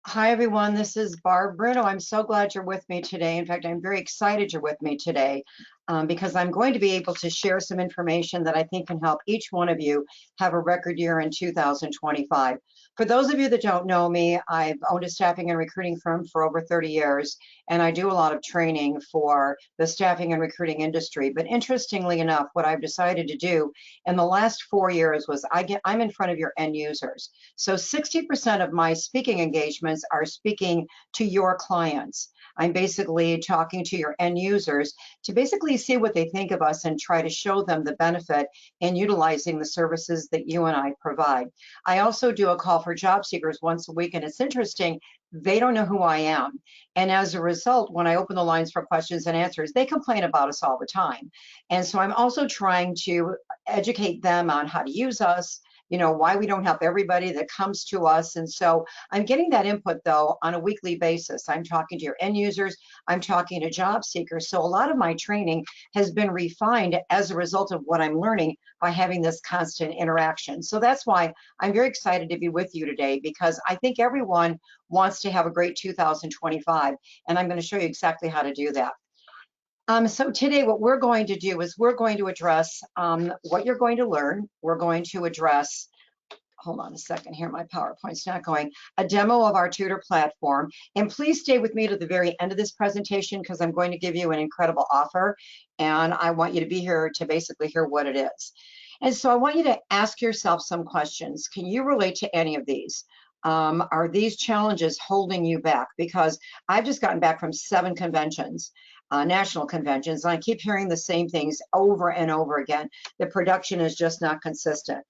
Hi, everyone. This is Barb Bruno. I'm so glad you're with me today. In fact, I'm very excited you're with me today because I'm going to be able to share some information that I think can help each one of you have a record year in 2025. For those of you that don't know me, I've owned a staffing and recruiting firm for over 30 years, and I do a lot of training for the staffing and recruiting industry. But interestingly enough, what I've decided to do in the last 4 years was I'm in front of your end users. So 60% of my speaking engagements are speaking to your clients. I'm basically talking to your end users to basically see what they think of us and try to show them the benefit in utilizing the services that you and I provide. I also do a call for job seekers once a week, and it's interesting, they don't know who I am. And as a result, when I open the lines for questions and answers, they complain about us all the time. And so I'm also trying to educate them on how to use us, why we don't help everybody that comes to us. And so I'm getting that input though on a weekly basis. I'm talking to your end users, I'm talking to job seekers. So a lot of my training has been refined as a result of what I'm learning by having this constant interaction. So that's why I'm very excited to be with you today, because I think everyone wants to have a great 2025, and I'm going to show you exactly how to do that. So today what we're going to do is we're going to address what you're going to learn. We're going to address, hold on a second here, my PowerPoint's not going, a demo of our Tutor platform. And please stay with me to the very end of this presentation because I'm going to give you an incredible offer, and I want you to be here to basically hear what it is. And so I want you to ask yourself some questions. Can you relate to any of these? Are these challenges holding you back? Because I've just gotten back from 7 conventions, national conventions, and I keep hearing the same things over and over again. The production is just not consistent.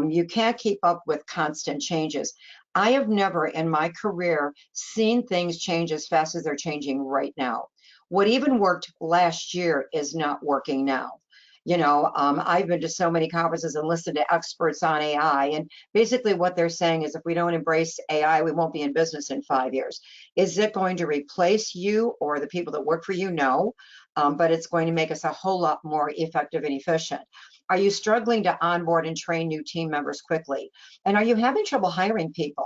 You can't keep up with constant changes. I have never in my career seen things change as fast as they're changing right now. What even worked last year is not working now. I've been to so many conferences and listened to experts on AI, and basically what they're saying is if we don't embrace AI, we won't be in business in 5 years. Is it going to replace you or the people that work for you? No, but it's going to make us a whole lot more effective and efficient. Are you struggling to onboard and train new team members quickly? And are you having trouble hiring people?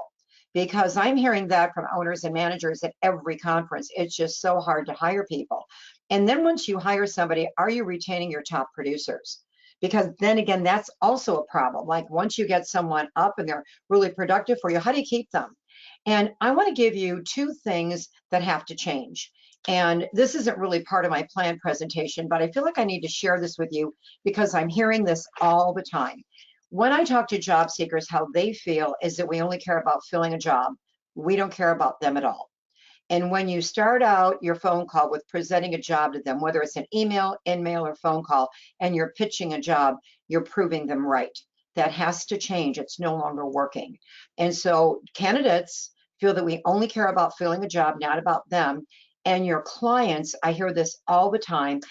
Because I'm hearing that from owners and managers at every conference. It's just so hard to hire people. And then once you hire somebody, are you retaining your top producers? Because then again, that's also a problem. Like once you get someone up and they're really productive for you, how do you keep them? And I want to give you 2 things that have to change. And this isn't really part of my planned presentation, but I feel like I need to share this with you because I'm hearing this all the time. When I talk to job seekers, how they feel is that we only care about filling a job. We don't care about them at all. And when you start out your phone call with presenting a job to them, whether it's an email, in-mail, or phone call, and you're pitching a job, you're proving them right. That has to change. It's no longer working. And so candidates feel that we only care about filling a job, not about them. And your clients, I hear this all the time,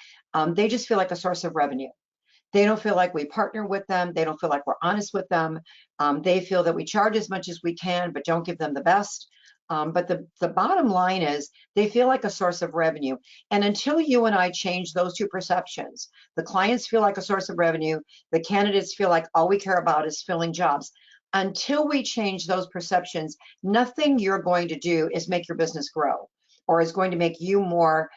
they just feel like a source of revenue. They don't feel like we partner with them. They don't feel like we're honest with them. They feel that we charge as much as we can, but don't give them the best. But the bottom line is they feel like a source of revenue. And until you and I change those 2 perceptions, the clients feel like a source of revenue, the candidates feel like all we care about is filling jobs. Until we change those perceptions, nothing you're going to do is make your business grow or is going to make you more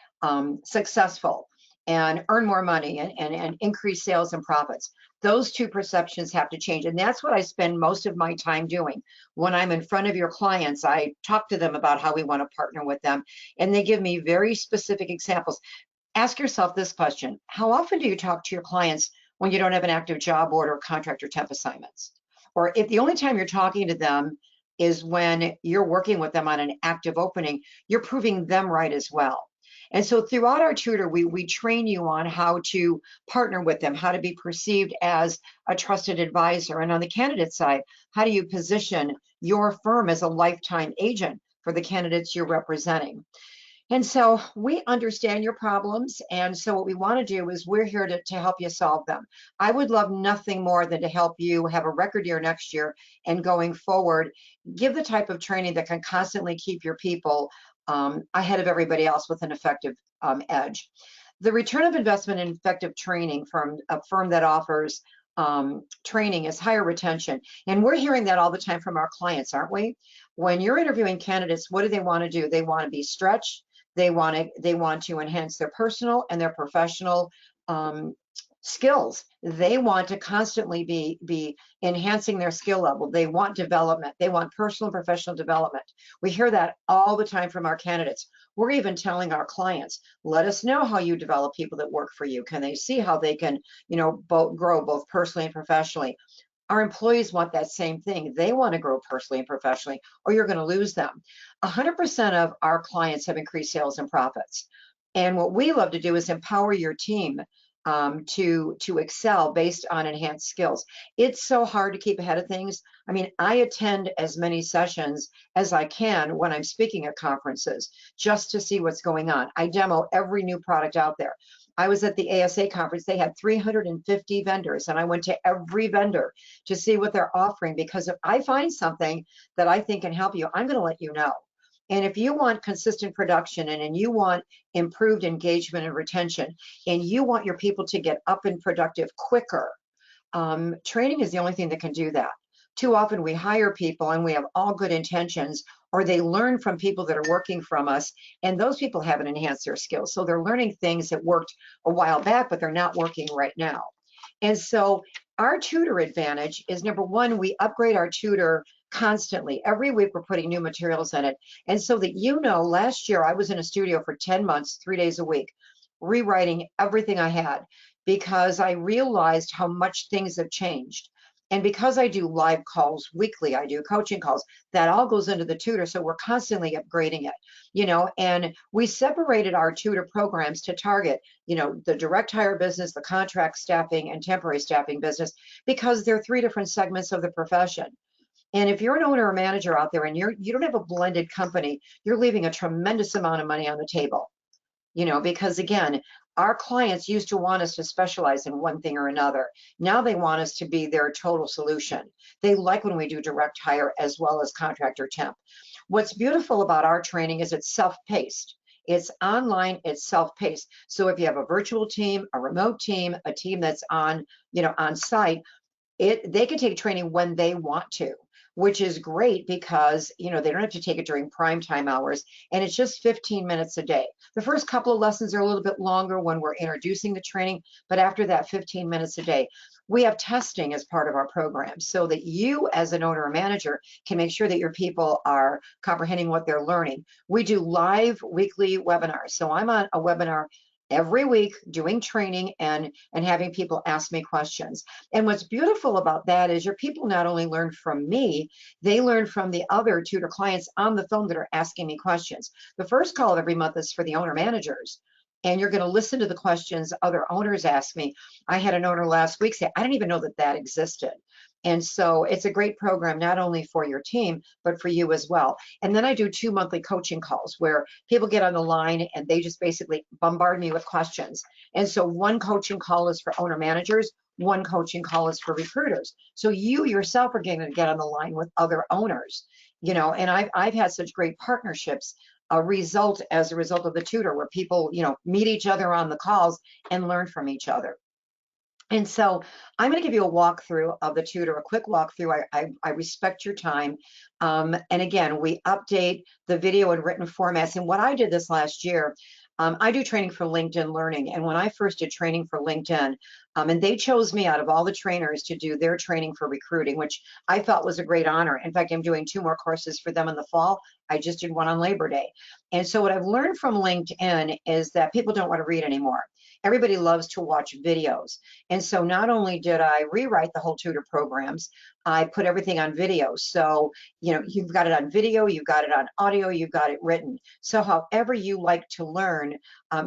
successful and earn more money and increase sales and profits. Those 2 perceptions have to change. And that's what I spend most of my time doing. When I'm in front of your clients, I talk to them about how we want to partner with them. And they give me very specific examples. Ask yourself this question. How often do you talk to your clients when you don't have an active job order, contract, or temp assignments? Or if the only time you're talking to them is when you're working with them on an active opening, you're proving them right as well. And so throughout our tutor, we train you on how to partner with them, how to be perceived as a trusted advisor. And on the candidate side, how do you position your firm as a lifetime agent for the candidates you're representing? And so we understand your problems. And so what we want to do is we're here to help you solve them. I would love nothing more than to help you have a record year next year and going forward, give the type of training that can constantly keep your people ahead of everybody else with an effective edge. The return of investment in effective training from a firm that offers training is higher retention. And we're hearing that all the time from our clients, aren't we? When you're interviewing candidates, what do they want to do? They want to be stretched. They want to enhance their personal and their professional skills. They want to constantly be enhancing their skill level. They want development. They want personal and professional development. We hear that all the time from our candidates. We're even telling our clients, let us know how you develop people that work for you. Can they see how they can, grow both personally and professionally? Our employees want that same thing. They want to grow personally and professionally, or you're going to lose them. 100% of our clients have increased sales and profits. And what we love to do is empower your team to excel based on enhanced skills. It's so hard to keep ahead of things. I mean, I attend as many sessions as I can when I'm speaking at conferences just to see what's going on. I demo every new product out there. I was at the ASA conference. They had 350 vendors, and I went to every vendor to see what they're offering, because if I find something that I think can help you, I'm going to let you know. And if you want consistent production and you want improved engagement and retention, and you want your people to get up and productive quicker, training is the only thing that can do that. Too often we hire people and we have all good intentions, or they learn from people that are working from us, and those people haven't enhanced their skills. So they're learning things that worked a while back, but they're not working right now. And so our tutor advantage is, number one, we upgrade our tutor constantly. Every week we're putting new materials in it. And so that last year I was in a studio for 10 months, 3 days a week, rewriting everything I had, because I realized how much things have changed. And because I do live calls weekly, I do coaching calls, that all goes into the tutor. So we're constantly upgrading it, and we separated our tutor programs to target, the direct hire business, the contract staffing, and temporary staffing business, because they're 3 different segments of the profession. And if you're an owner or manager out there and you don't have a blended company, you're leaving a tremendous amount of money on the table, because again, our clients used to want us to specialize in one thing or another. Now they want us to be their total solution. They like when we do direct hire as well as contractor temp. What's beautiful about our training is it's self-paced. It's online, it's self-paced. So if you have a virtual team, a remote team, a team that's on site, they can take training when they want to, which is great, because they don't have to take it during prime time hours, and it's just 15 minutes a day. The first couple of lessons are a little bit longer when we're introducing the training, but after that, 15 minutes a day. We have testing as part of our program, so that you as an owner or manager can make sure that your people are comprehending what they're learning. We do live weekly webinars. So I'm on a webinar every week doing training and having people ask me questions. And what's beautiful about that is your people not only learn from me, they learn from the other tutor clients on the phone that are asking me questions. The first call of every month is for the owner managers, and you're going to listen to the questions other owners ask me. I had an owner last week say, I didn't even know that existed. And so it's a great program, not only for your team, but for you as well. And then I do 2 monthly coaching calls where people get on the line and they just basically bombard me with questions. And so one coaching call is for owner managers, one coaching call is for recruiters. So you yourself are going to get on the line with other owners, and I've had such great partnerships as a result of the tutor, where people, meet each other on the calls and learn from each other. And so I'm going to give you a walkthrough of the tutor, a quick walkthrough. I respect your time. And again, we update the video and written formats. And what I did this last year, I do training for LinkedIn Learning. And when I first did training for LinkedIn, and they chose me out of all the trainers to do their training for recruiting, which I felt was a great honor. In fact, I'm doing 2 more courses for them in the fall. I just did one on Labor Day. And so what I've learned from LinkedIn is that people don't want to read anymore. Everybody loves to watch videos. And so not only did I rewrite the whole tutor programs, I put everything on video. So, you've got it on video, you've got it on audio, you've got it written. So however you like to learn,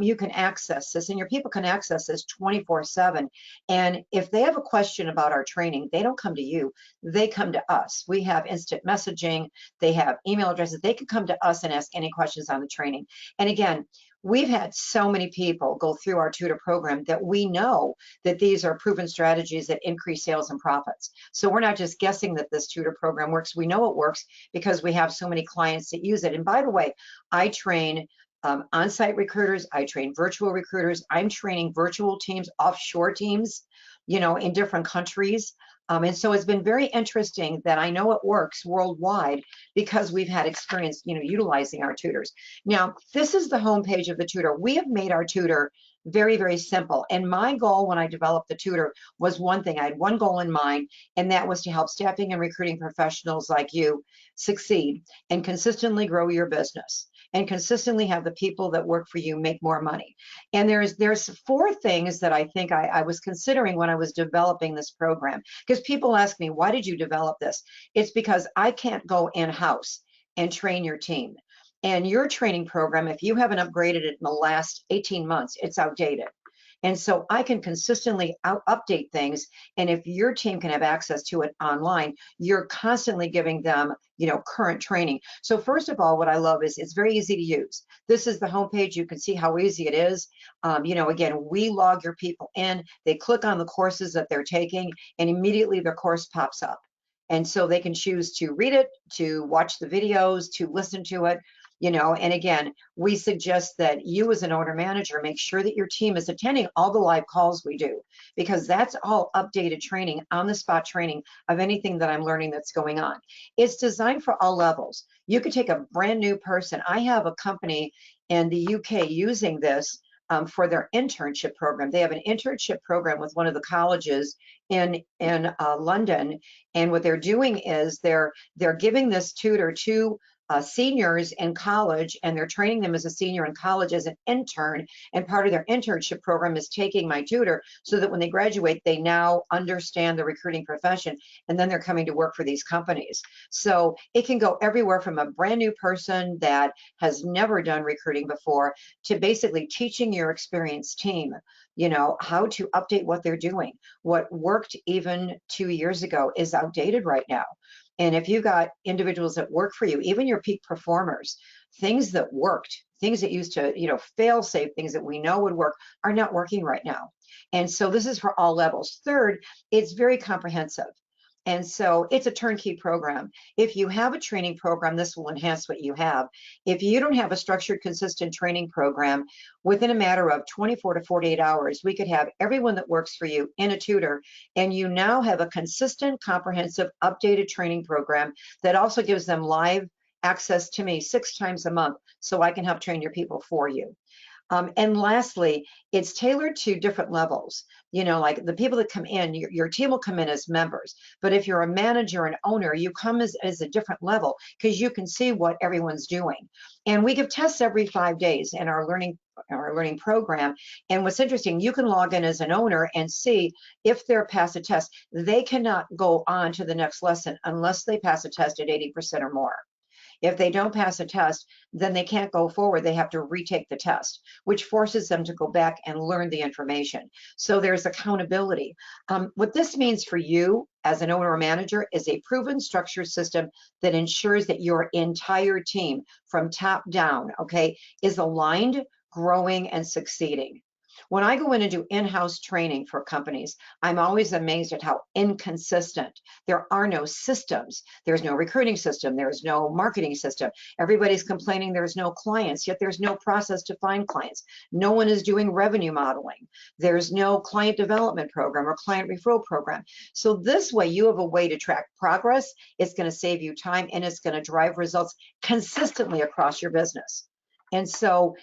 you can access this, and your people can access this 24/7. And if they have a question about our training, they don't come to you, they come to us. We have instant messaging, they have email addresses, they can come to us and ask any questions on the training. And again, we've had so many people go through our tutor program that we know that these are proven strategies that increase sales and profits. So we're not just guessing that this tutor program works. We know it works because we have so many clients that use it. And by the way, I train on-site recruiters, I train virtual recruiters, I'm training virtual teams, offshore teams. in different countries. And so it's been very interesting that I know it works worldwide because we've had experience, utilizing our tutors. Now, this is the homepage of the Tutor. We have made our Tutor very, very simple. And my goal when I developed the Tutor was one thing. I had one goal in mind, and that was to help staffing and recruiting professionals like you succeed and consistently grow your business and consistently have the people that work for you make more money. And there's 4 things that I think I was considering when I was developing this program. Because people ask me, why did you develop this? It's because I can't go in-house and train your team. And your training program, if you haven't upgraded it in the last 18 months, it's outdated. And so I can consistently update things. And if your team can have access to it online, you're constantly giving them, current training. So first of all, what I love is it's very easy to use. This is the homepage. You can see how easy it is. Again, we log your people in. They click on the courses that they're taking, and immediately their course pops up. And so they can choose to read it, to watch the videos, to listen to it. And again, we suggest that you as an owner manager make sure that your team is attending all the live calls we do, because that's all updated training, on the spot training of anything that I'm learning that's going on. It's designed for all levels. You could take a brand new person. I have a company in the UK using this for their internship program. They have an internship program with one of the colleges in London, and what they're doing is they're giving this tutor to seniors in college, and they're training them as a senior in college as an intern, and part of their internship program is taking my tutor so that when they graduate, they now understand the recruiting profession, and then they're coming to work for these companies. So it can go everywhere from a brand new person that has never done recruiting before to basically teaching your experienced team, how to update what they're doing. What worked even 2 years ago is outdated right now. And if you got individuals that work for you, even your peak performers, things that worked, things that used to, fail safe, things that we know would work are not working right now. And so this is for all levels. Third, it's very comprehensive. And so it's a turnkey program. If you have a training program, this will enhance what you have. If you don't have a structured, consistent training program, within a matter of 24 to 48 hours, we could have everyone that works for you in a tutor, and you now have a consistent, comprehensive, updated training program that also gives them live access to me 6 times a month so I can help train your people for you. And lastly, it's tailored to different levels. Like the people that come in, your team will come in as members. But if you're a manager and owner, you come as a different level because you can see what everyone's doing. And we give tests every 5 days in our learning program. And what's interesting, you can log in as an owner and see if they're pass a test. They cannot go on to the next lesson unless they pass a test at 80% or more. If they don't pass a test, then they can't go forward. They have to retake the test, which forces them to go back and learn the information. So there's accountability. What this means for you as an owner or manager is a proven structure system that ensures that your entire team from top down, is aligned, growing, and succeeding. When I go in and do in-house training for companies, I'm always amazed at how inconsistent. There are no systems. There's no recruiting system. There's no marketing system. Everybody's complaining there's no clients, yet there's no process to find clients. No one is doing revenue modeling. There's no client development program or client referral program. So this way, you have a way to track progress. It's going to save you time, and it's going to drive results consistently across your business. And so,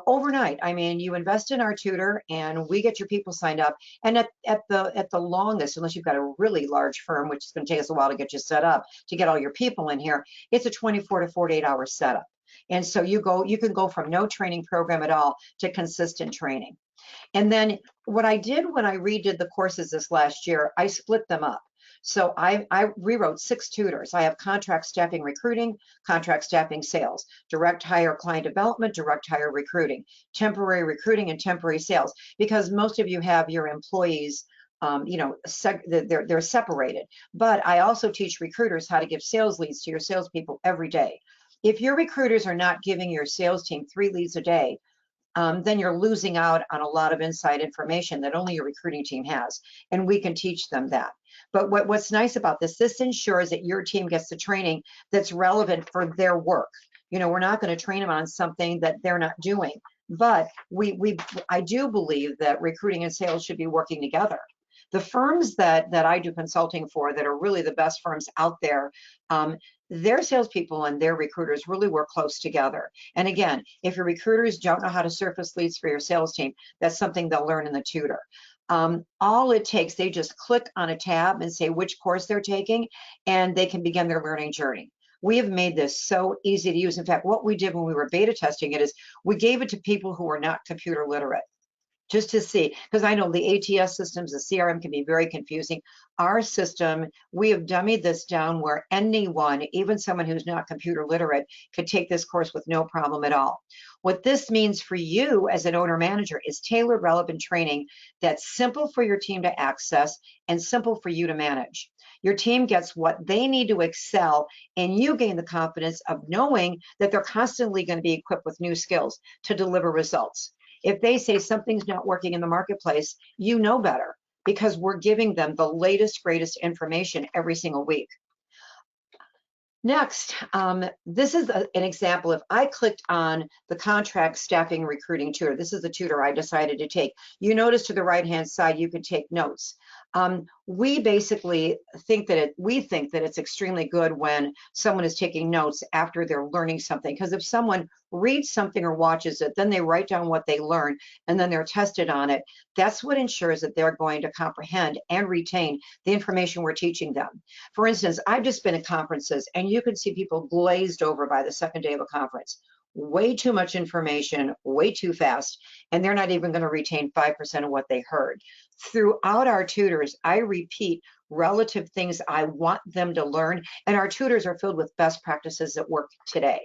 overnight, you invest in our tutor and we get your people signed up. And at the longest, unless you've got a really large firm, which is going to take us a while to get you set up, to get all your people in here, it's a 24 to 48 hour setup. And so you can go from no training program at all to consistent training. And then what I did when I redid the courses this last year, I split them up. So I rewrote 6 tutors. I have contract staffing recruiting, contract staffing sales, direct hire client development, direct hire recruiting, temporary recruiting, and temporary sales, because most of you have your employees, they're separated. But I also teach recruiters how to give sales leads to your salespeople every day. If your recruiters are not giving your sales team 3 leads a day, then you're losing out on a lot of inside information that only your recruiting team has, and we can teach them that. But what's nice about this ensures that your team gets the training that's relevant for their work. We're not going to train them on something that they're not doing, but I do believe that recruiting and sales should be working together. The firms that I do consulting for that are really the best firms out there, their salespeople and their recruiters really work close together. And again, if your recruiters don't know how to surface leads for your sales team, that's something they'll learn in the tutor. All it takes, they just click on a tab and say which course they're taking, and they can begin their learning journey. We have made this so easy to use. In fact, what we did when we were beta testing it is we gave it to people who were not computer literate, just to see, because I know the ATS systems, the CRM can be very confusing. Our system, we have dummied this down where anyone, even someone who's not computer literate, could take this course with no problem at all. What this means for you as an owner manager is tailored, relevant training that's simple for your team to access and simple for you to manage. Your team gets what they need to excel, and you gain the confidence of knowing that they're constantly going to be equipped with new skills to deliver results. If they say something's not working in the marketplace, you know better because we're giving them the latest, greatest information every single week. Next, this is an example. If I clicked on the contract staffing recruiting tutor, this is the tutor I decided to take. You notice to the right-hand side, you can take notes. We basically think that it's extremely good when someone is taking notes after they're learning something, because if someone reads something or watches it, then they write down what they learn and then they're tested on it. That's what ensures that they're going to comprehend and retain the information we're teaching them. For instance, I've just been at conferences and you can see people glazed over by the second day of a conference. Way too much information, way too fast, and they're not even going to retain 5% of what they heard. Throughout our tutors, I repeat relative things I want them to learn, and our tutors are filled with best practices that work today.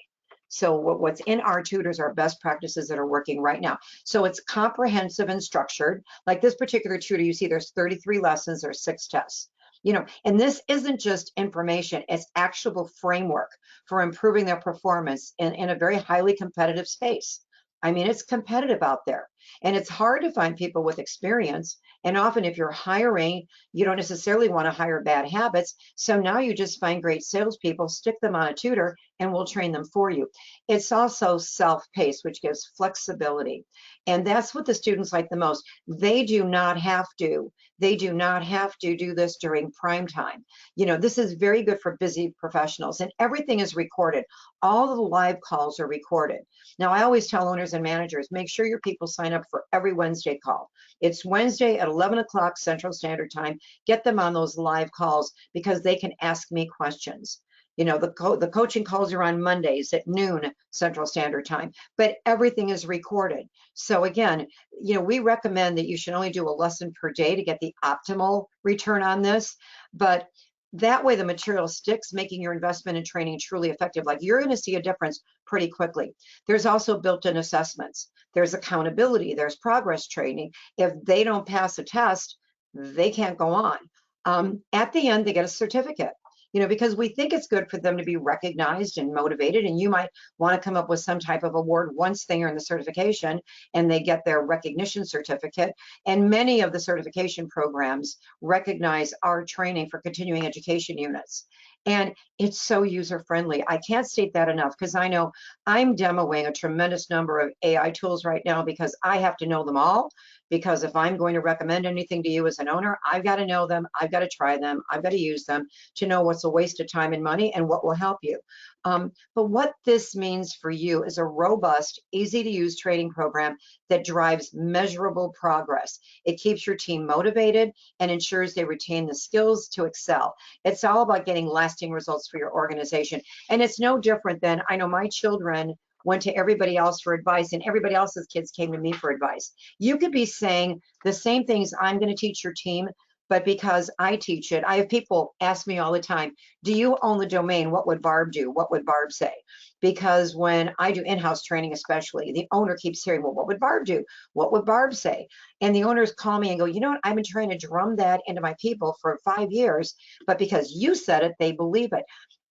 So what's in our tutors are best practices that are working right now. So it's comprehensive and structured. Like this particular tutor, you see there's 33 lessons, there's 6 tests. You know, and this isn't just information, it's actionable framework for improving their performance in a very highly competitive space. I mean, it's competitive out there and it's hard to find people with experience. And often if you're hiring, you don't necessarily want to hire bad habits. So now you just find great salespeople, stick them on a tutor, and we'll train them for you. It's also self-paced, which gives flexibility. And that's what the students like the most. They do not have to do this during prime time. You know, this is very good for busy professionals, and everything is recorded. All of the live calls are recorded. Now, I always tell owners and managers, make sure your people sign up for every Wednesday call. It's Wednesday at 11 o'clock Central Standard Time. Get them on those live calls because they can ask me questions. You know, the coaching calls are on Mondays at noon Central Standard Time, but everything is recorded. So again, you know, we recommend that you should only do a lesson per day to get the optimal return on this, but that way the material sticks, making your investment in training truly effective. Like you're going to see a difference pretty quickly. There's also built-in assessments. There's accountability. There's progress training. If they don't pass a test, they can't go on. At the end, they get a certificate. You know, because we think it's good for them to be recognized and motivated, and you might want to come up with some type of award once they earn the certification and they get their recognition certificate. And many of the certification programs recognize our training for continuing education units. And it's so user-friendly. I can't state that enough because I know I'm demoing a tremendous number of AI tools right now because I have to know them all. Because if I'm going to recommend anything to you as an owner, I've got to know them, I've got to try them, I've got to use them to know what's a waste of time and money and what will help you. But what this means for you is a robust, easy to use training program that drives measurable progress. It keeps your team motivated and ensures they retain the skills to excel. It's all about getting lasting results for your organization. And it's no different than, I know my children went to everybody else for advice and everybody else's kids came to me for advice. You could be saying the same things I'm going to teach your team, but because I teach it, I have people ask me all the time, do you own the domain? What would Barb do? What would Barb say? Because when I do in-house training, especially, the owner keeps hearing, well, what would Barb do? What would Barb say? And the owners call me and go, you know what? I've been trying to drum that into my people for 5 years, but because you said it, they believe it.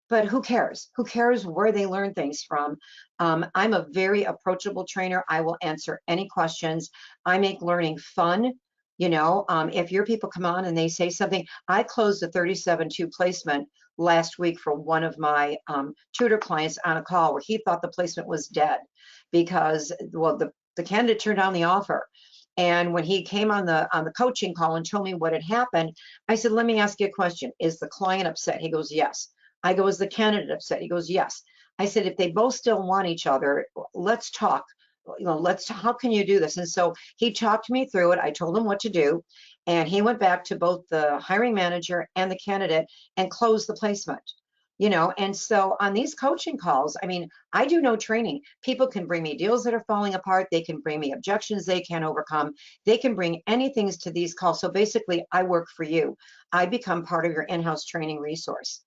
But who cares? Who cares where they learn things from? I'm a very approachable trainer. I will answer any questions. I make learning fun. You know, if your people come on and they say something, I closed a 37-2 placement last week for one of my tutor clients on a call where he thought the placement was dead because, well, the candidate turned down the offer. And when he came on the coaching call and told me what had happened, I said, let me ask you a question. Is the client upset? He goes, yes. I go, is the candidate upset? He goes, yes. I said, if they both still want each other, let's talk. How can you do this? And so he talked me through it. I told him what to do. And he went back to both the hiring manager and the candidate and closed the placement. And so on these coaching calls, I mean, I do no training. People can bring me deals that are falling apart. They can bring me objections they can't overcome. They can bring anything to these calls. So basically, I work for you. I become part of your in-house training resource.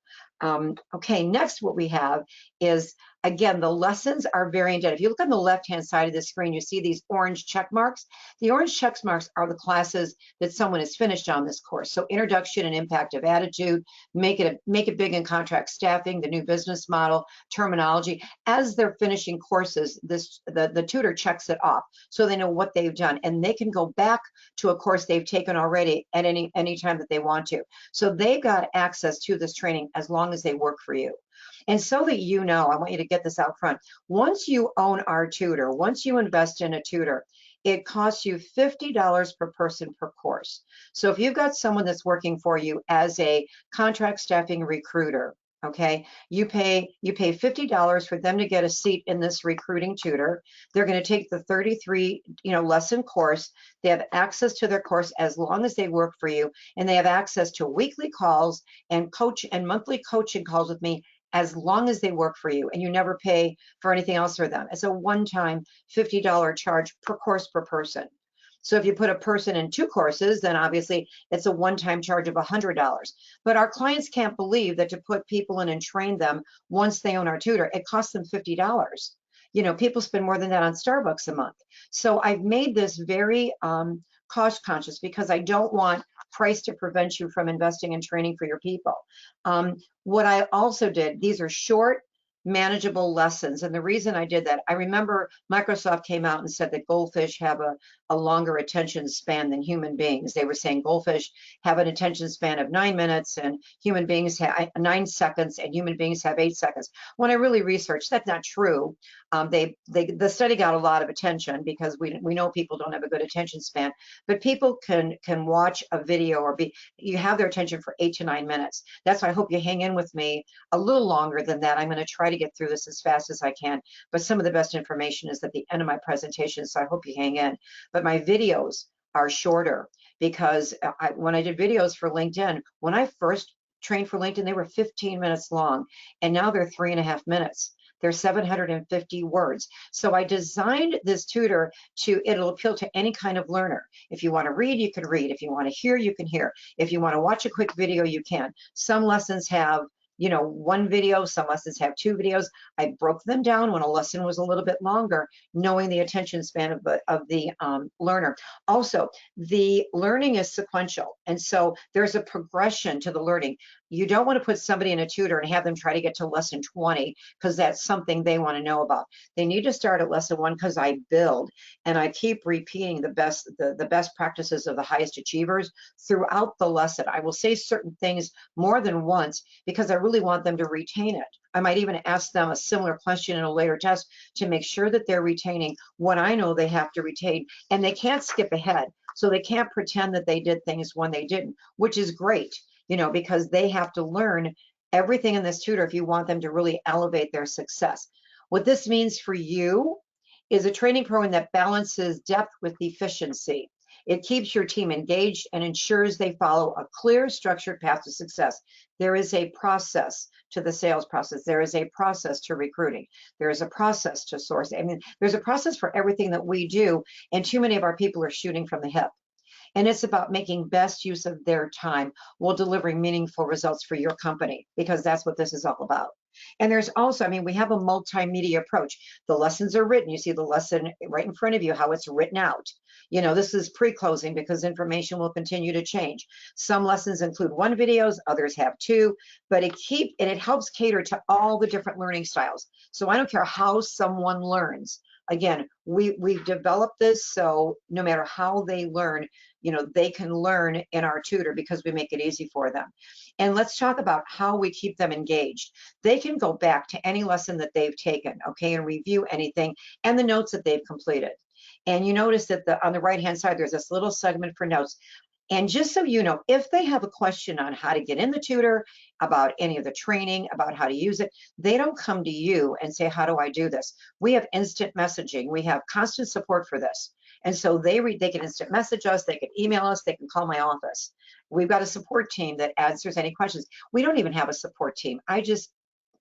Okay, next what we have is, again, the lessons are very in-depth. If you look on the left-hand side of the screen, you see these orange check marks. The orange check marks are the classes that someone has finished on this course. So introduction and impact of attitude, make it big in contract staffing, the new business model, terminology. As they're finishing courses, the tutor checks it off so they know what they've done, and they can go back to a course they've taken already at any time that they want to. So they've got access to this training as long as they work for you. And so that you know, I want you to get this out front. Once you own our tutor, once you invest in a tutor, it costs you $50 per person per course. So if you've got someone that's working for you as a contract staffing recruiter, okay, you pay $50 for them to get a seat in this recruiting tutor. They're going to take the 33 lesson course. They have access to their course as long as they work for you, and they have access to weekly calls and monthly coaching calls with me as long as they work for you, and you never pay for anything else for them. It's a one-time $50 charge per course per person. So if you put a person in 2 courses, then obviously it's a one-time charge of $100. But our clients can't believe that to put people in and train them once they own our tutor, it costs them $50. People spend more than that on Starbucks a month. So I've made this very cost conscious because I don't want price to prevent you from investing in training for your people. What I also did, these are short, manageable lessons. And the reason I did that, I remember Microsoft came out and said that goldfish have a longer attention span than human beings. They were saying goldfish have an attention span of 9 minutes and human beings have 9 seconds and human beings have 8 seconds. When I really researched, that's not true. The study got a lot of attention because we know people don't have a good attention span, but people can watch a video or you have their attention for 8 to 9 minutes. That's why I hope you hang in with me a little longer than that. I'm going to try to get through this as fast as I can, but some of the best information is at the end of my presentation, so I hope you hang in. But my videos are shorter because when I did videos for LinkedIn, when I first trained for LinkedIn, they were 15 minutes long, and now they're 3.5 minutes. They're 750 words. So I designed this tutor it'll appeal to any kind of learner. If you want to read, you can read. If you want to hear, you can hear. If you want to watch a quick video, you can. Some lessons have 1 video, some lessons have 2 videos. I broke them down when a lesson was a little bit longer, knowing the attention span of the learner. Also, the learning is sequential, and so there's a progression to the learning. You don't want to put somebody in a tutor and have them try to get to lesson 20 because that's something they want to know about. They need to start at lesson 1 because I build and I keep repeating the best practices of the highest achievers throughout the lesson. I will say certain things more than once because I really want them to retain it. I might even ask them a similar question in a later test to make sure that they're retaining what I know they have to retain, and they can't skip ahead. So they can't pretend that they did things when they didn't, which is great, because they have to learn everything in this tutor if you want them to really elevate their success. What this means for you is a training program that balances depth with efficiency. It keeps your team engaged and ensures they follow a clear, structured path to success. There is a process to the sales process. There is a process to recruiting. There is a process to sourcing. I mean, there's a process for everything that we do, and too many of our people are shooting from the hip. And it's about making best use of their time while delivering meaningful results for your company, because that's what this is all about. And there's also, we have a multimedia approach. The lessons are written. You see the lesson right in front of you, how it's written out. This is pre-closing because information will continue to change. Some lessons include 1 videos, others have 2, but it helps cater to all the different learning styles. So I don't care how someone learns. Again, we've developed this so no matter how they learn, they can learn in our tutor because we make it easy for them. And let's talk about how we keep them engaged. They can go back to any lesson that they've taken, okay, and review anything and the notes that they've completed. And you notice that on the right-hand side, there's this little segment for notes. And just so you know, if they have a question on how to get in the tutor, about any of the training, about how to use it, they don't come to you and say, how do I do this? We have instant messaging. We have constant support for this. And so they can instant message us, they can email us, they can call my office. We've got a support team that answers any questions. We don't even have a support team. I just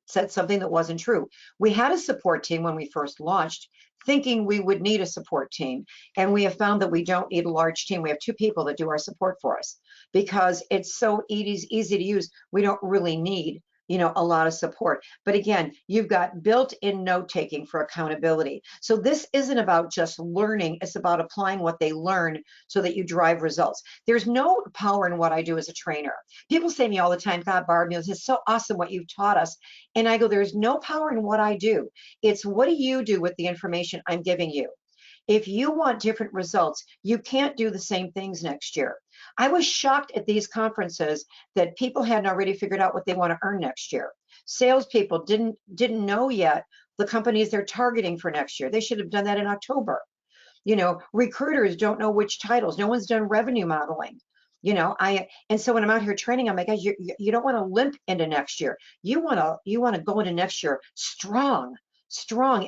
said something that wasn't true. We had a support team when we first launched, thinking we would need a support team. And we have found that we don't need a large team. We have 2 people that do our support for us because it's so easy to use. We don't really need, you know, a lot of support. But again, you've got built-in note-taking for accountability. So this isn't about just learning, it's about applying what they learn so that you drive results. There's no power in what I do as a trainer. People say to me all the time, God, Barb, you know, this is so awesome what you've taught us. And I go, there's no power in what I do. It's what do you do with the information I'm giving you? If you want different results, you can't do the same things next year. I was shocked at these conferences that people hadn't already figured out what they want to earn next year. Salespeople didn't know yet the companies they're targeting for next year. They should have done that in October. You know, recruiters don't know which titles. No one's done revenue modeling. You know, and so when I'm out here training, I'm like, guys, you don't want to limp into next year. You want to go into next year strong.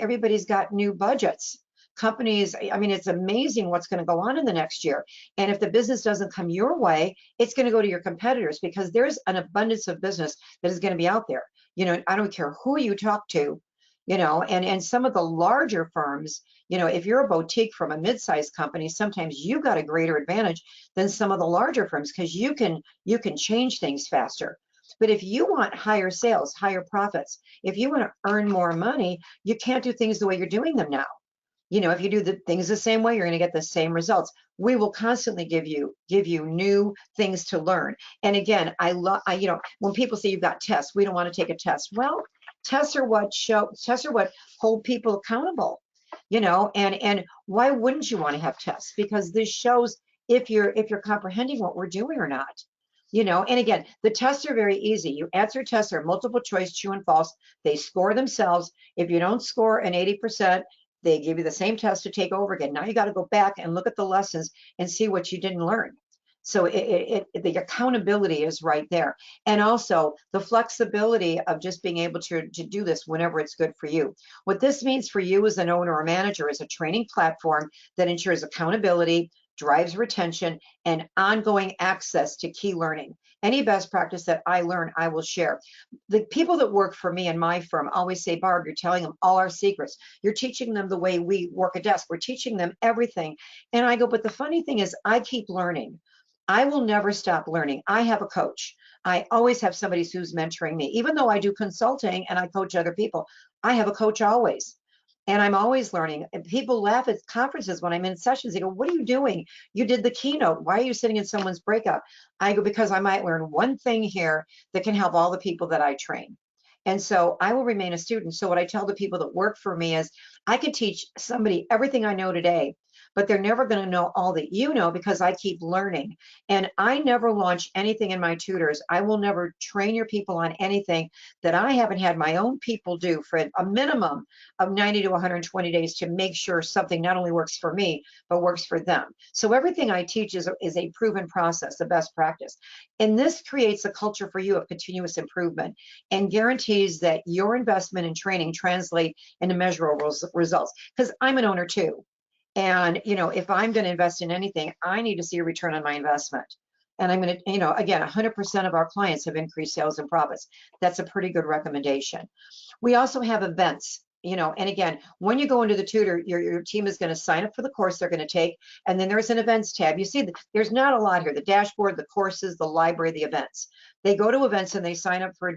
Everybody's got new budgets. Companies, I mean, it's amazing what's going to go on in the next year. And if the business doesn't come your way, it's going to go to your competitors because there's an abundance of business that is going to be out there. You know, I don't care who you talk to, you know, and some of the larger firms, you know, if you're a boutique from a mid-sized company, sometimes you've got a greater advantage than some of the larger firms because you can change things faster. But if you want higher sales, higher profits, if you want to earn more money, you can't do things the way you're doing them now. You know, if you do the things the same way, you're going to get the same results. We will constantly give you new things to learn. And again, you know, when people say you've got tests, we don't want to take a test. Well, tests are what hold people accountable. You know, and why wouldn't you want to have tests? Because this shows if you're comprehending what we're doing or not. You know, and again, the tests are very easy. You answer tests are multiple choice, true and false. They score themselves. If you don't score an 80%, they give you the same test to take over again. Now you got to go back and look at the lessons and see what you didn't learn. So the accountability is right there. And also the flexibility of just being able to do this whenever it's good for you. What this means for you as an owner or manager is a training platform that ensures accountability, drives retention, and ongoing access to key learning. Any best practice that I learn, I will share. The people that work for me in my firm always say, Barb, you're telling them all our secrets. You're teaching them the way we work a desk. We're teaching them everything. And I go, but the funny thing is I keep learning. I will never stop learning. I have a coach. I always have somebody who's mentoring me. Even though I do consulting and I coach other people, I have a coach always. And I'm always learning. And people laugh at conferences when I'm in sessions. They go, what are you doing? You did the keynote. Why are you sitting in someone's breakout? I go, because I might learn one thing here that can help all the people that I train. And so I will remain a student. So what I tell the people that work for me is I could teach somebody everything I know today, but they're never going to know all that you know because I keep learning. And I never launch anything in my tutors. I will never train your people on anything that I haven't had my own people do for a minimum of 90 to 120 days to make sure something not only works for me, but works for them. So everything I teach is a proven process, the best practice. And this creates a culture for you of continuous improvement and guarantees that your investment in training translate into measurable results. Because I'm an owner too. And, you know, if I'm going to invest in anything, I need to see a return on my investment. And I'm going to, you know, again, 100% of our clients have increased sales and profits. That's a pretty good recommendation. We also have events, you know, and again, when you go into the tutor, your team is going to sign up for the course they're going to take. And then there's an events tab. You see, there's not a lot here. The dashboard, the courses, the library, the events. They go to events and they sign up for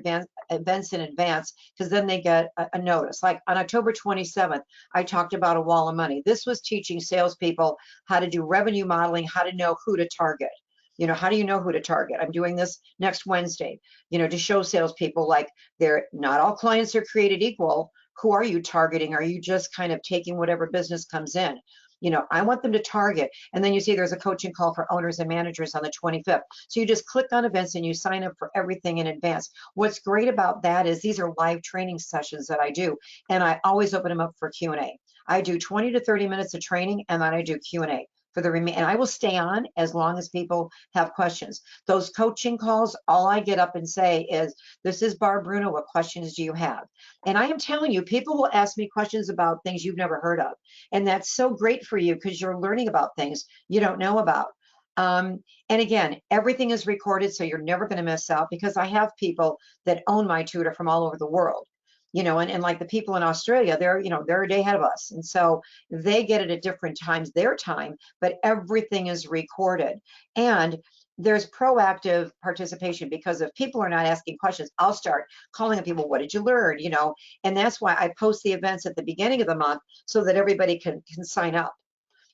events in advance because then they get a notice. Like on October 27th, I talked about a wall of money. This was teaching salespeople how to do revenue modeling, how to know who to target. You know, how do you know who to target? I'm doing this next Wednesday, you know, to show salespeople like they're not all clients are created equal. Who are you targeting? Are you just kind of taking whatever business comes in? You know, I want them to target. And then you see there's a coaching call for owners and managers on the 25th. So you just click on events and you sign up for everything in advance. What's great about that is these are live training sessions that I do, and I always open them up for Q&A. I do 20 to 30 minutes of training, and then I do Q&A for the and I will stay on as long as people have questions. Those coaching calls, all I get up and say is, this is Barb Bruno, what questions do you have? And I am telling you, people will ask me questions about things you've never heard of. And that's so great for you because you're learning about things you don't know about. And again, everything is recorded, so you're never going to miss out, because I have people that own my tutor from all over the world. And like the people in Australia, they're a day ahead of us. And so they get it at different times, their time, but everything is recorded. And there's proactive participation, because if people are not asking questions, I'll start calling on people, what did you learn? And that's why I post the events at the beginning of the month so that everybody can sign up.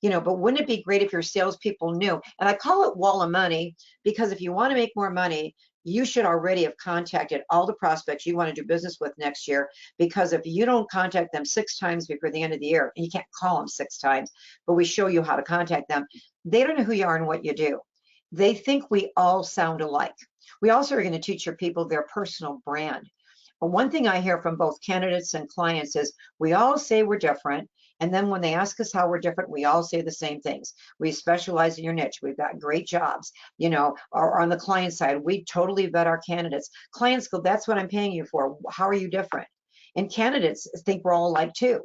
But wouldn't it be great if your salespeople knew? And I call it wall of money, because if you want to make more money, you should already have contacted all the prospects you want to do business with next year. Because if you don't contact them 6 times before the end of the year, and you can't call them 6 times, but we show you how to contact them, they don't know who you are and what you do. They think we all sound alike. We also are going to teach your people their personal brand. But one thing I hear from both candidates and clients is, we all say we're different. And then when they ask us how we're different, we all say the same things. We specialize in your niche. We've got great jobs. Or on the client side, we totally vet our candidates. Clients go, that's what I'm paying you for. How are you different? And candidates think we're all alike too.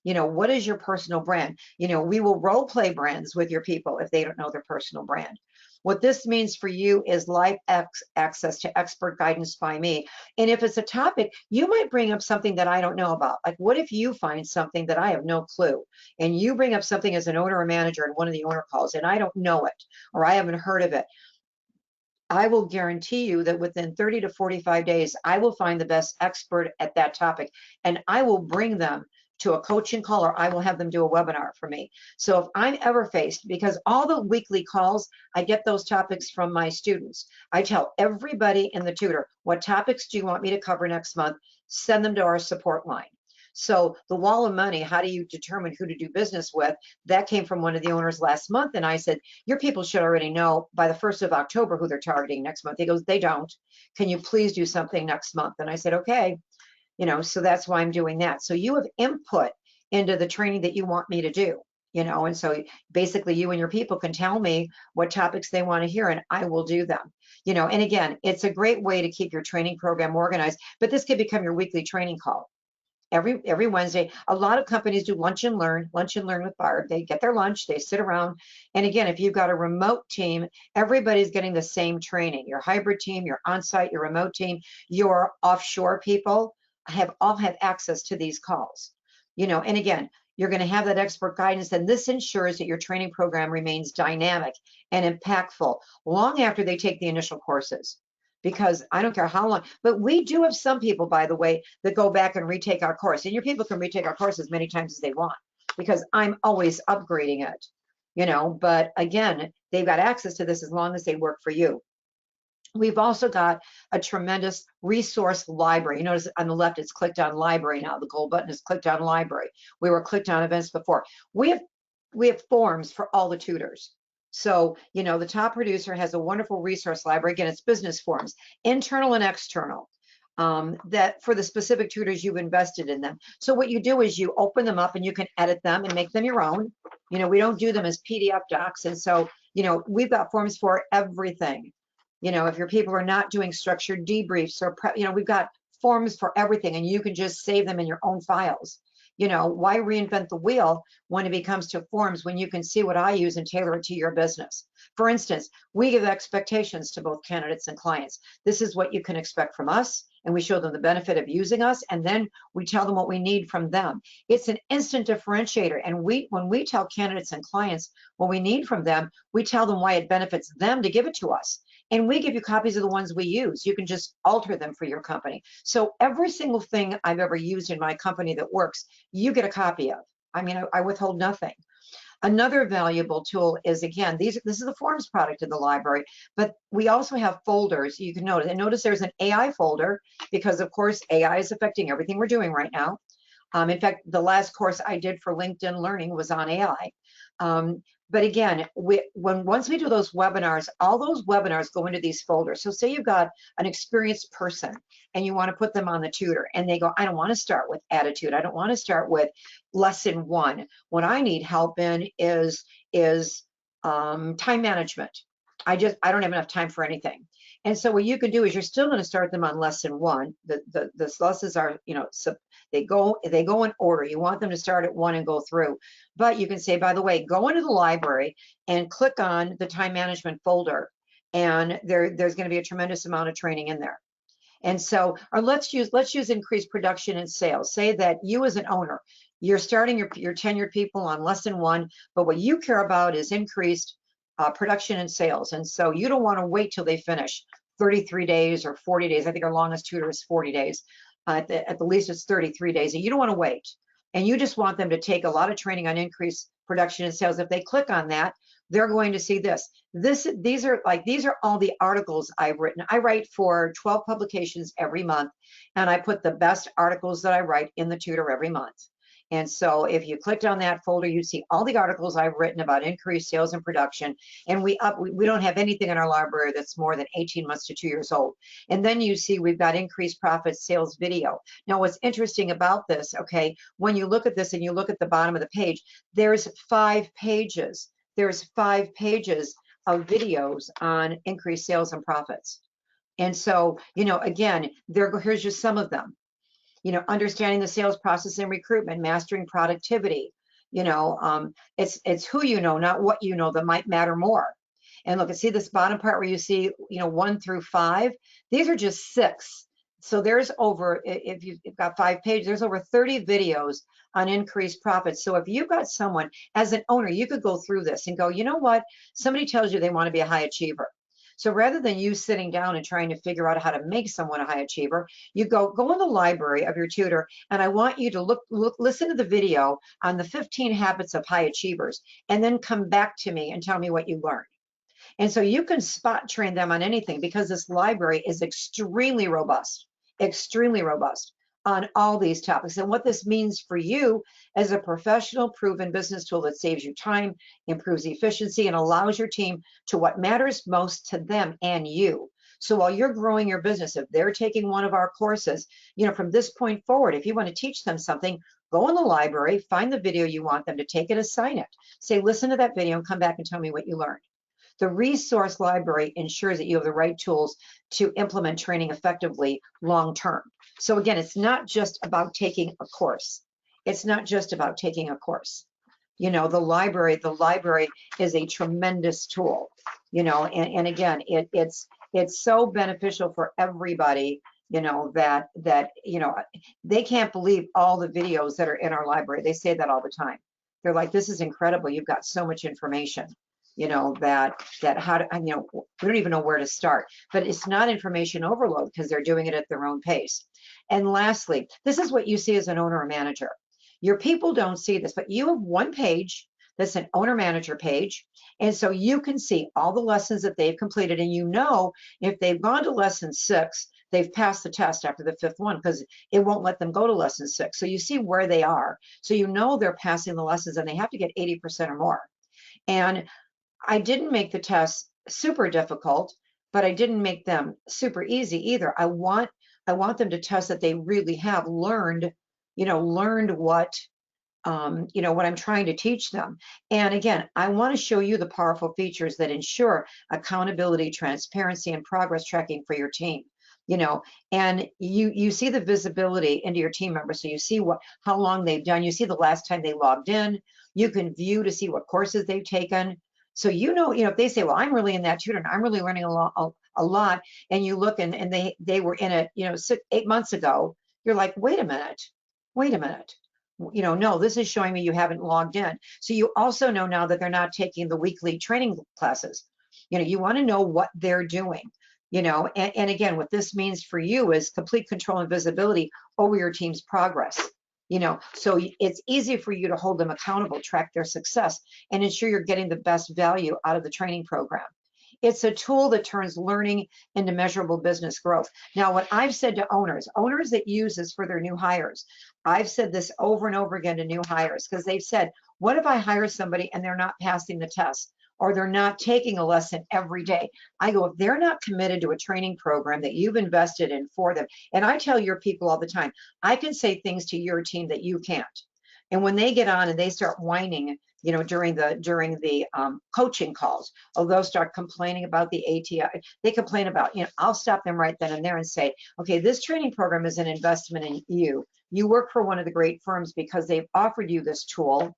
What is your personal brand? We will role play brands with your people if they don't know their personal brand. What this means for you is live access to expert guidance by me. And if it's a topic, you might bring up something that I don't know about. Like, what if you find something that I have no clue, and you bring up something as an owner or manager in one of the owner calls, and I don't know it, or I haven't heard of it? I will guarantee you that within 30 to 45 days, I will find the best expert at that topic, and I will bring them to a coaching call, or I will have them do a webinar for me. So if I'm ever faced, because all the weekly calls, I get those topics from my students. I tell everybody in the tutor, what topics do you want me to cover next month? Send them to our support line. So the wall of money, how do you determine who to do business with? That came from one of the owners last month. And I said, your people should already know by the 1st of October who they're targeting next month. He goes, they don't. Can you please do something next month? And I said, okay. So that's why I'm doing that. So you have input into the training that you want me to do, and so basically you and your people can tell me what topics they want to hear, and I will do them, and again, it's a great way to keep your training program organized, but this could become your weekly training call. Every Wednesday. A lot of companies do lunch and learn with Barb. They get their lunch, they sit around. And again, if you've got a remote team, everybody's getting the same training. Your hybrid team, your on-site, your remote team, your offshore people all have access to these calls. And again, you're going to have that expert guidance, and this ensures that your training program remains dynamic and impactful long after they take the initial courses. Because I don't care how long, but we do have some people, by the way, that go back and retake our course. And your people can retake our course as many times as they want, because I'm always upgrading it, but again, they've got access to this as long as they work for you. We've also got a tremendous resource library. You notice on the left, it's clicked on library now. The gold button is clicked on library. We were clicked on events before. We have forms for all the tutors. So, the top producer has a wonderful resource library. Again, it's business forms, internal and external, that for the specific tutors you've invested in them. So what you do is you open them up and you can edit them and make them your own. We don't do them as PDF docs. And so, we've got forms for everything. If your people are not doing structured debriefs or we've got forms for everything, and you can just save them in your own files. Why reinvent the wheel when it becomes to forms, when you can see what I use and tailor it to your business? For instance, we give expectations to both candidates and clients. This is what you can expect from us, and we show them the benefit of using us, and then we tell them what we need from them. It's an instant differentiator, and when we tell candidates and clients what we need from them, we tell them why it benefits them to give it to us. And we give you copies of the ones we use. You can just alter them for your company. So every single thing I've ever used in my company that works, you get a copy of. I withhold nothing. Another valuable tool is, again, this is the forms product of the library, but we also have folders. You can notice, and notice there's an AI folder, because of course AI is affecting everything we're doing right now. In fact, the last course I did for LinkedIn Learning was on AI. But again, once we do those webinars, all those webinars go into these folders. So say you've got an experienced person and you want to put them on the tutor and they go, I don't want to start with attitude. I don't want to start with lesson 1. What I need help in is time management. I don't have enough time for anything. And so what you can do is you're still going to start them on lesson 1. The lessons are, so they go in order. You want them to start at 1 and go through. But you can say, by the way, go into the library and click on the time management folder. And there's going to be a tremendous amount of training in there. And so, or let's use increased production and sales. Say that you as an owner, you're starting your tenured people on lesson 1, but what you care about is increased production and sales. And so you don't want to wait till they finish 33 days or 40 days. I think our longest tutor is 40 days. At the least it's 33 days. And you don't want to wait. And you just want them to take a lot of training on increased production and sales. If they click on that, they're going to see this. These are all the articles I've written. I write for 12 publications every month, and I put the best articles that I write in the tutor every month. And so if you clicked on that folder, you'd see all the articles I've written about increased sales and production. And we don't have anything in our library that's more than 18 months to 2 years old. And then you see we've got increased profit sales video. Now, what's interesting about this, okay, when you look at this and you look at the bottom of the page, there's 5 pages. There's 5 pages of videos on increased sales and profits. And so, again, here's just some of them. Understanding the sales process and recruitment, mastering productivity. It's who you know, not what you know, that might matter more. And look, see this bottom part where you see, 1 through 5. These are just 6. So there's over, if you've got 5 pages, there's over 30 videos on increased profits. So if you've got someone as an owner, you could go through this and go, you know what? Somebody tells you they want to be a high achiever. So rather than you sitting down and trying to figure out how to make someone a high achiever, you go in the library of your tutor, and I want you to listen to the video on the 15 habits of high achievers, and then come back to me and tell me what you learned. And so you can spot train them on anything, because this library is extremely robust on all these topics. And what this means for you as a professional, proven business tool that saves you time, improves efficiency, and allows your team to what matters most to them and you. So while you're growing your business, if they're taking one of our courses, from this point forward, if you want to teach them something, go in the library, find the video you want them to take and assign it. Say, listen to that video and come back and tell me what you learned. The resource library ensures that you have the right tools to implement training effectively long-term. So again, it's not just about taking a course. It's not just about taking a course. The library is a tremendous tool, and again, it's so beneficial for everybody, that they can't believe all the videos that are in our library. They say that all the time. They're like, this is incredible. You've got so much information. That how to, we don't even know where to start. But it's not information overload, because they're doing it at their own pace. And lastly, this is what you see as an owner or manager. Your people don't see this, but you have one page that's an owner manager page. And so you can see all the lessons that they've completed. And if they've gone to lesson 6, they've passed the test after the 5th one, because it won't let them go to lesson 6. So you see where they are. So they're passing the lessons, and they have to get 80% or more. And I didn't make the tests super difficult, but I didn't make them super easy either. I want them to test that they really have learned what what I'm trying to teach them. And again, I want to show you the powerful features that ensure accountability, transparency, and progress tracking for your team. And you see the visibility into your team members. So you see how long they've done. You see the last time they logged in. You can view to see what courses they've taken. So if they say, well, I'm really in that tutor and I'm really learning a lot, and you look and they were in it 8 months ago, you're like, wait a minute. No, this is showing me you haven't logged in. So you also know now that they're not taking the weekly training classes. You want to know what they're doing. And again, what this means for you is complete control and visibility over your team's progress. So it's easy for you to hold them accountable, track their success, and ensure you're getting the best value out of the training program. It's a tool that turns learning into measurable business growth. Now, what I've said to owners that use this for their new hires, I've said this over and over again to new hires, because they've said, what if I hire somebody and they're not passing the test, or they're not taking a lesson every day? I go, if they're not committed to a training program that you've invested in for them, and I tell your people all the time, I can say things to your team that you can't. And when they get on and they start whining, during the coaching calls, they'll start complaining about the ATI. They complain about, I'll stop them right then and there and say, okay, this training program is an investment in you. You work for one of the great firms because they've offered you this tool.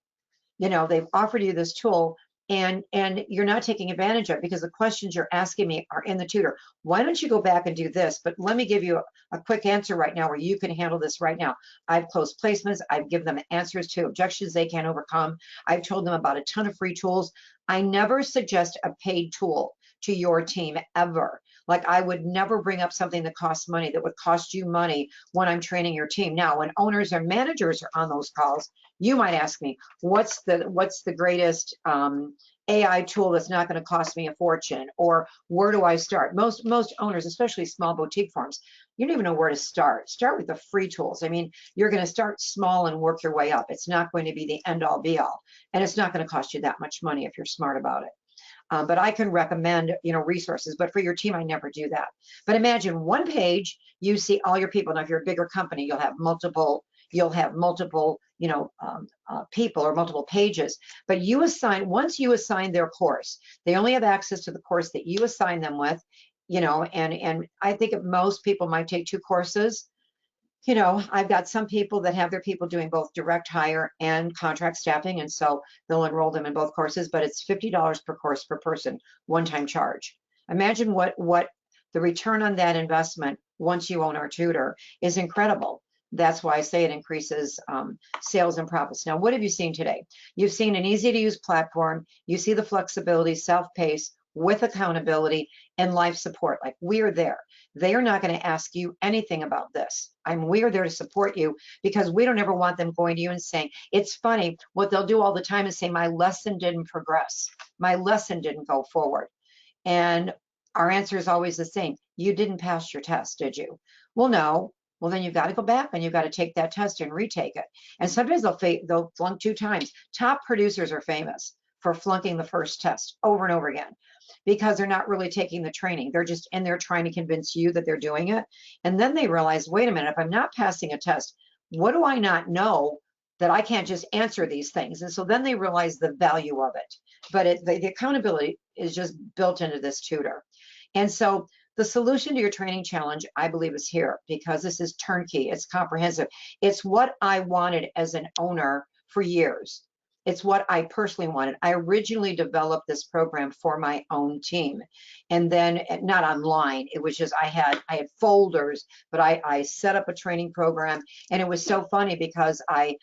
They've offered you this tool, and you're not taking advantage of it because the questions you're asking me are in the tutor. Why don't you go back and do this? But let me give you a quick answer right now where you can handle this right now. I've closed placements. I've given them answers to objections they can't overcome. I've told them about a ton of free tools. I never suggest a paid tool to your team ever. Like, I would never bring up something that costs money, that would cost you money when I'm training your team. Now, when owners or managers are on those calls, you might ask me, what's the greatest AI tool that's not going to cost me a fortune? Or where do I start? Most owners, especially small boutique firms, you don't even know where to start. Start with the free tools. I mean, you're going to start small and work your way up. It's not going to be the end all be all. And it's not going to cost you that much money if you're smart about it. But I can recommend, resources, but for your team, I never do that. But imagine one page, you see all your people. Now, if you're a bigger company, you'll have multiple, people or multiple pages, but once you assign their course, they only have access to the course that you assign them with, and I think most people might take 2 courses. I've got some people that have their people doing both direct hire and contract staffing, and so they'll enroll them in both courses, but it's $50 per course per person, one-time charge. Imagine what the return on that investment once you own our tutor is. Incredible. That's why I say it increases sales and profits. Now, what have you seen today? You've seen an easy-to-use platform. You see the flexibility, self-paced, with accountability and life support. Like, we are there. They are not going to ask you anything about this. We are there to support you, because we don't ever want them going to you and saying, it's funny, what they'll do all the time is say, my lesson didn't progress. My lesson didn't go forward. And our answer is always the same. You didn't pass your test, did you? Well, no. Well, then you've got to go back and you've got to take that test and retake it. And sometimes they'll flunk 2 times. Top producers are famous for flunking the first test over and over again, because they're not really taking the training. They're just in there trying to convince you that they're doing it. And then they realize, wait a minute, if I'm not passing a test, what do I not know that I can't just answer these things? And so then they realize the value of it. But the accountability is just built into this tutor. And so the solution to your training challenge, I believe, is here, because this is turnkey. It's comprehensive. It's what I wanted as an owner for years. It's what I personally wanted. I originally developed this program for my own team, and then not online. It was just I had folders, but I set up a training program, and it was so funny because I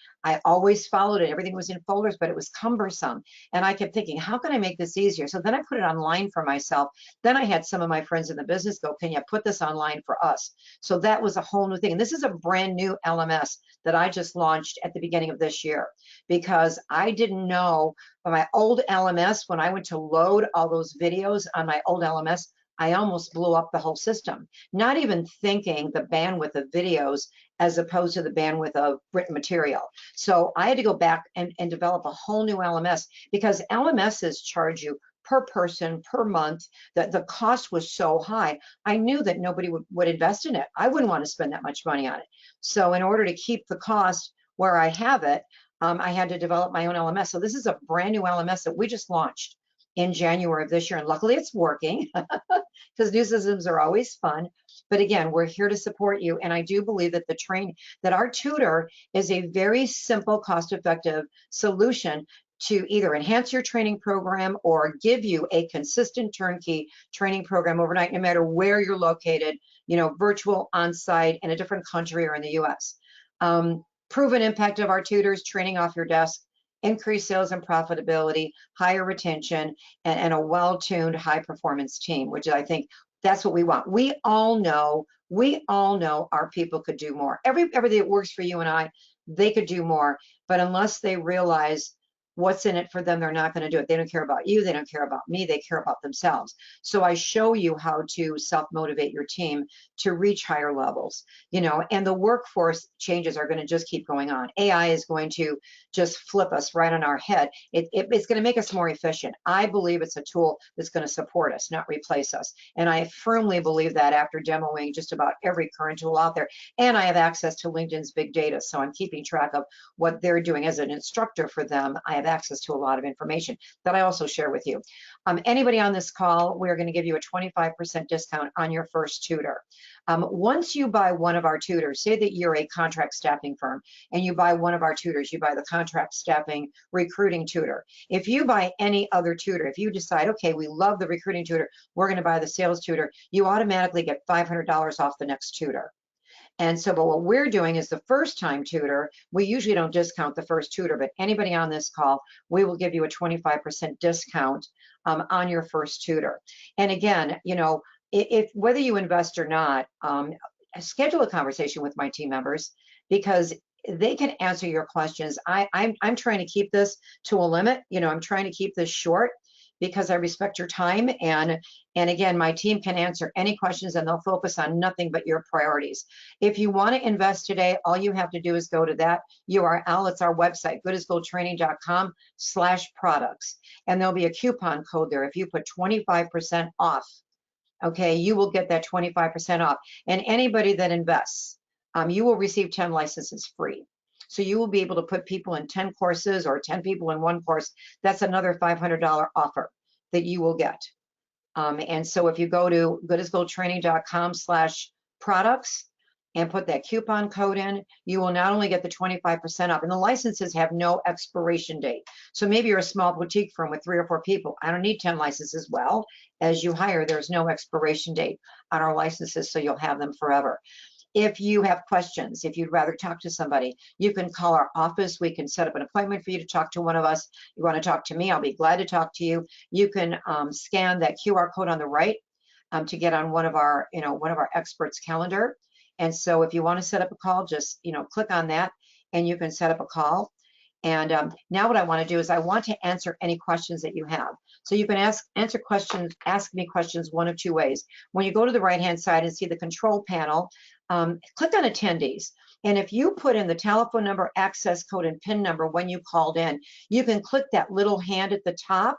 always followed it. Everything was in folders, but it was cumbersome, and I kept thinking, how can I make this easier? So then I put it online for myself. Then I had some of my friends in the business go, can you put this online for us? So that was a whole new thing. And this is a brand new LMS that I just launched at the beginning of this year, because I didn't know my old LMS, when I went to load all those videos on my old LMS, I almost blew up the whole system, not even thinking the bandwidth of videos as opposed to the bandwidth of written material. So I had to go back and develop a whole new LMS, because LMSs charge you per person, per month. The cost was so high. I knew that nobody would invest in it. I wouldn't want to spend that much money on it. So in order to keep the cost where I have it, I had to develop my own LMS. So this is a brand new LMS that we just launched in January of this year. And luckily it's working, because new systems are always fun. But again, we're here to support you. And I do believe that that our tutor is a very simple, cost-effective solution to either enhance your training program or give you a consistent turnkey training program overnight, no matter where you're located, virtual, on-site, in a different country, or in the US. Proven impact of our tutors: training off your desk, increased sales and profitability, higher retention, and a well-tuned, high-performance team, which I think that's what we want. We all know our people could do more. Everything that works for you and I, they could do more. But unless they realize what's in it for them, they're not going to do it. They don't care about you. They don't care about me. They care about themselves. So I show you how to self-motivate your team to reach higher levels, and the workforce changes are going to just keep going on. AI is going to just flip us right on our head. It's going to make us more efficient. I believe it's a tool that's going to support us, not replace us. And I firmly believe that after demoing just about every current tool out there. And I have access to LinkedIn's big data, so I'm keeping track of what they're doing. As an instructor for them, I have access to a lot of information that I also share with you. Anybody on this call, we're going to give you a 25% discount on your first tutor. Once you buy one of our tutors, say that you're a contract staffing firm and you buy one of our tutors, you buy the contract staffing recruiting tutor. If you buy any other tutor, if you decide, okay, we love the recruiting tutor, we're going to buy the sales tutor, you automatically get $500 off the next tutor. And so, but what we're doing is the first time tutor, we usually don't discount the first tutor, but anybody on this call, we will give you a 25% discount on your first tutor. And again, if whether you invest or not, schedule a conversation with my team members because they can answer your questions. I'm trying to keep this to a limit. I'm trying to keep this short because I respect your time. And again, my team can answer any questions and they'll focus on nothing but your priorities. If you want to invest today, all you have to do is go to that URL. It's our website, goodasgoldtraining.com/products. And there'll be a coupon code there. If you put 25% off, okay, you will get that 25% off. And anybody that invests, you will receive 10 licenses free. So you will be able to put people in 10 courses or 10 people in one course. That's another $500 offer that you will get. And so if you go to goodasgoldtraining.com/products and put that coupon code in, you will not only get the 25% off, and the licenses have no expiration date. So maybe you're a small boutique firm with 3 or 4 people. I don't need 10 licenses. Well, as you hire, there's no expiration date on our licenses, so you'll have them forever. If you have questions, if you'd rather talk to somebody, you can call our office. We can set up an appointment for you to talk to one of us. You want to talk to me, I'll be glad to talk to you. You can scan that QR code on the right to get on one of our experts' calendar. And so if you want to set up a call, just click on that and you can set up a call. And now what I want to do is I want to answer any questions that you have. So you can ask me questions one of 2 ways. When you go to the right-hand side and see the control panel, click on attendees. And if you put in the telephone number, access code, and PIN number when you called in, you can click that little hand at the top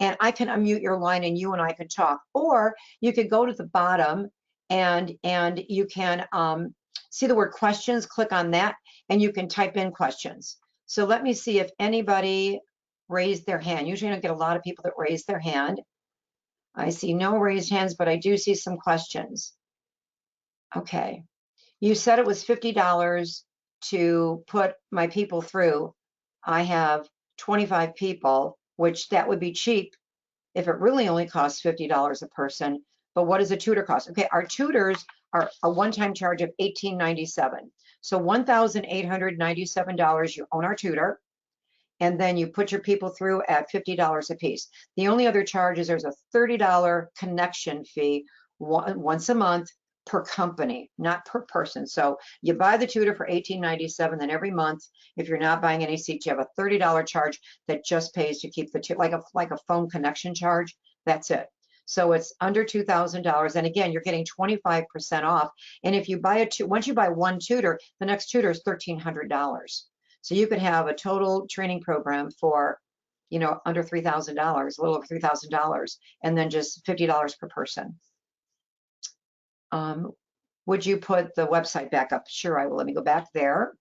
and I can unmute your line and you and I can talk. Or you could go to the bottom and you can see the word questions, click on that, and you can type in questions. So let me see if anybody raised their hand. Usually I don't get a lot of people that raise their hand. I see no raised hands, but I do see some questions. Okay. You said it was $50 to put my people through. I have 25 people, which that would be cheap if it really only costs $50 a person. But what does a tutor cost? Okay, our tutors are a one-time charge of $1,897. So $1,897, you own our tutor, and then you put your people through at $50 a piece. The only other charge is there's a $30 connection fee once a month per company, not per person. So you buy the tutor for $1,897, then every month, if you're not buying any seats, you have a $30 charge that just pays to keep the tutor, like a phone connection charge. That's it. So it's under $2,000. And again, you're getting 25% off. And if you buy once you buy one tutor, the next tutor is $1,300. So you could have a total training program for, under $3,000, a little over $3,000, and then just $50 per person. Would you put the website back up? Sure, I will. Let me go back there.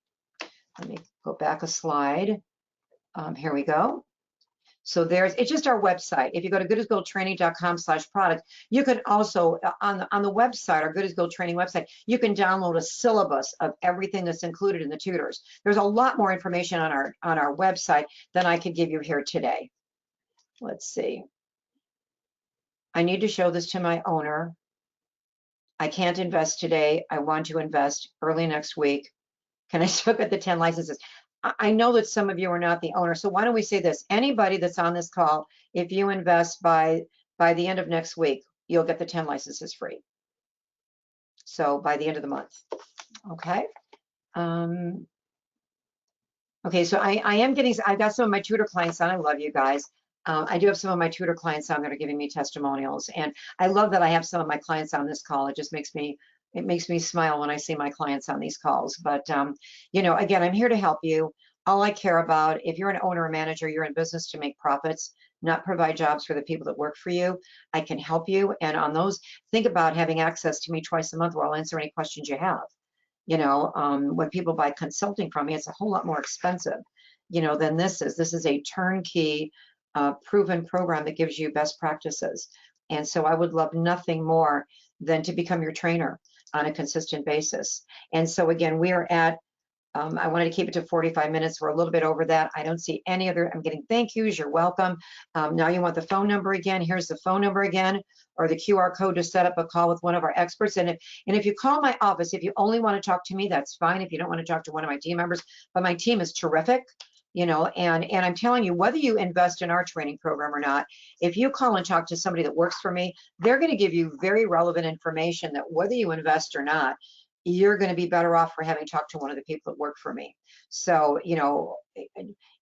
Let me go back a slide. Here we go. So it's just our website. If you go to goodasgoldtraining.com/product, you can also, on the website, our Good as Gold Training website, you can download a syllabus of everything that's included in the tutors. There's a lot more information on our website than I could give you here today. Let's see. I need to show this to my owner. I can't invest today. I want to invest early next week. Can I still get the 10 licenses? I know that some of you are not the owner, so why don't we say this? Anybody that's on this call, if you invest by the end of next week, you'll get the 10 licenses free. So by the end of the month, okay? Okay, so I've got some of my tutor clients on. I love you guys. I do have some of my tutor clients on that are giving me testimonials, and I love that I have some of my clients on this call. It makes me smile when I see my clients on these calls. But you know, again, I'm here to help you. All I care about, if you're an owner or manager, you're in business to make profits, not provide jobs for the people that work for you. I can help you, and on those, think about having access to me twice a month where I'll answer any questions you have. You know, when people buy consulting from me, it's a whole lot more expensive, you know, than this is. This is a turnkey, proven program that gives you best practices. And so I would love nothing more than to become your trainer on a consistent basis. And so again, we are at I wanted to keep it to 45 minutes. We're a little bit over that. I don't see any other. I'm getting thank yous. You're welcome. Now you want the phone number again. Here's the phone number again, or the QR code to set up a call with one of our experts. And if you call my office, if you only want to talk to me, that's fine. If you don't want to talk to one of my team members, but my team is terrific. You know, and I'm telling you, whether you invest in our training program or not, if you call and talk to somebody that works for me, they're going to give you very relevant information that whether you invest or not, you're going to be better off for having talked to one of the people that work for me. So, you know,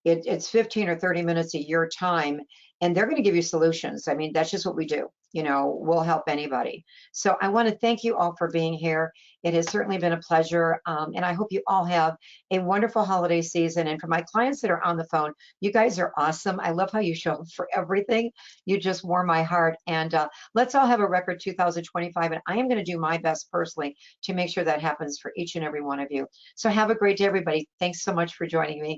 it's 15 or 30 minutes a year time, and they're going to give you solutions. I mean, that's just what we do. You know, we'll help anybody. So I want to thank you all for being here. It has certainly been a pleasure. And I hope you all have a wonderful holiday season. And for my clients that are on the phone, you guys are awesome. I love how you show up for everything. You just warm my heart. And let's all have a record 2025. And I am going to do my best personally to make sure that happens for each and every one of you. So have a great day, everybody. Thanks so much for joining me.